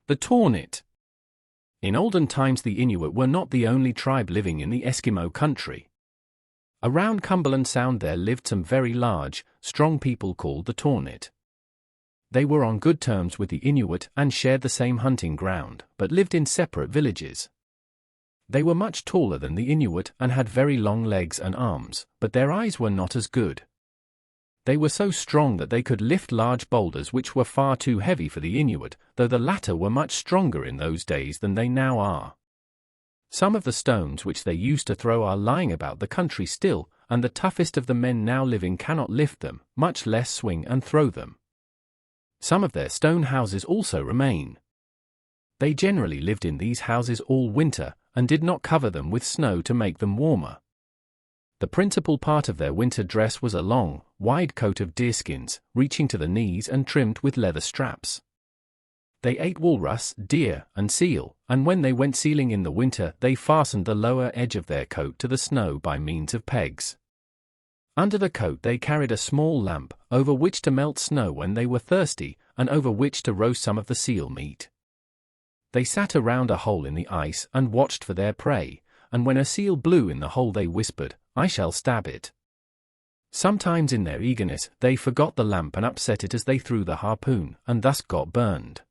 The Tornit. In olden times the Inuit were not the only tribe living in the Eskimo country. Around Cumberland Sound there lived some very large, strong people called the Tornit. They were on good terms with the Inuit and shared the same hunting ground, but lived in separate villages. They were much taller than the Inuit and had very long legs and arms, but their eyes were not as good. They were so strong that they could lift large boulders which were far too heavy for the Inuit, though the latter were much stronger in those days than they now are. Some of the stones which they used to throw are lying about the country still, and the toughest of the men now living cannot lift them, much less swing and throw them. Some of their stone houses also remain. They generally lived in these houses all winter, and did not cover them with snow to make them warmer. The principal part of their winter dress was a long, wide coat of deerskins, reaching to the knees and trimmed with leather straps. They ate walrus, deer, and seal, and when they went sealing in the winter they fastened the lower edge of their coat to the snow by means of pegs. Under the coat they carried a small lamp, over which to melt snow when they were thirsty, and over which to roast some of the seal meat. They sat around a hole in the ice and watched for their prey, and when a seal blew in the hole they whispered, "I shall stab it." Sometimes in their eagerness they forgot the lamp and upset it as they threw the harpoon, and thus got burned.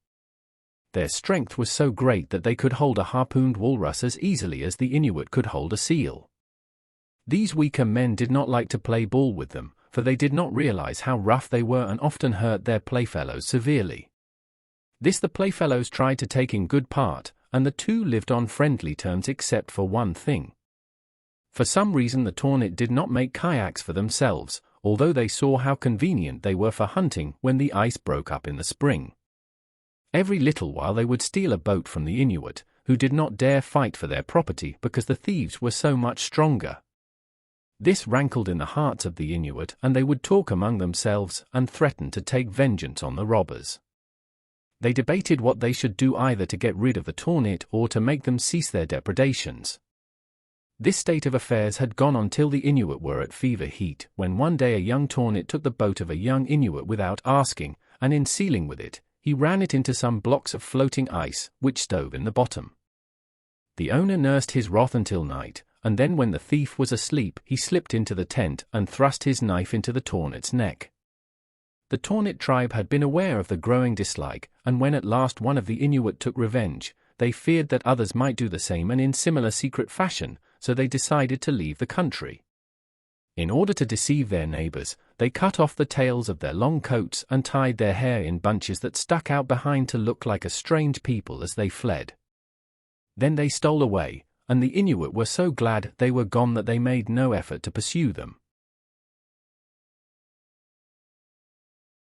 Their strength was so great that they could hold a harpooned walrus as easily as the Inuit could hold a seal. These weaker men did not like to play ball with them, for they did not realize how rough they were and often hurt their playfellows severely. This the playfellows tried to take in good part, and the two lived on friendly terms except for one thing. For some reason the Tornit did not make kayaks for themselves, although they saw how convenient they were for hunting when the ice broke up in the spring. Every little while they would steal a boat from the Inuit, who did not dare fight for their property because the thieves were so much stronger. This rankled in the hearts of the Inuit, and they would talk among themselves and threaten to take vengeance on the robbers. They debated what they should do either to get rid of the Tornit or to make them cease their depredations. This state of affairs had gone on till the Inuit were at fever heat, when one day a young Tornit took the boat of a young Inuit without asking, and in sealing with it, he ran it into some blocks of floating ice, which stove in the bottom. The owner nursed his wrath until night, and then when the thief was asleep he slipped into the tent and thrust his knife into the Tornit's neck. The Tornit tribe had been aware of the growing dislike, and when at last one of the Inuit took revenge, they feared that others might do the same and in similar secret fashion, so they decided to leave the country. In order to deceive their neighbors, they cut off the tails of their long coats and tied their hair in bunches that stuck out behind to look like a strange people as they fled. Then they stole away, and the Inuit were so glad they were gone that they made no effort to pursue them.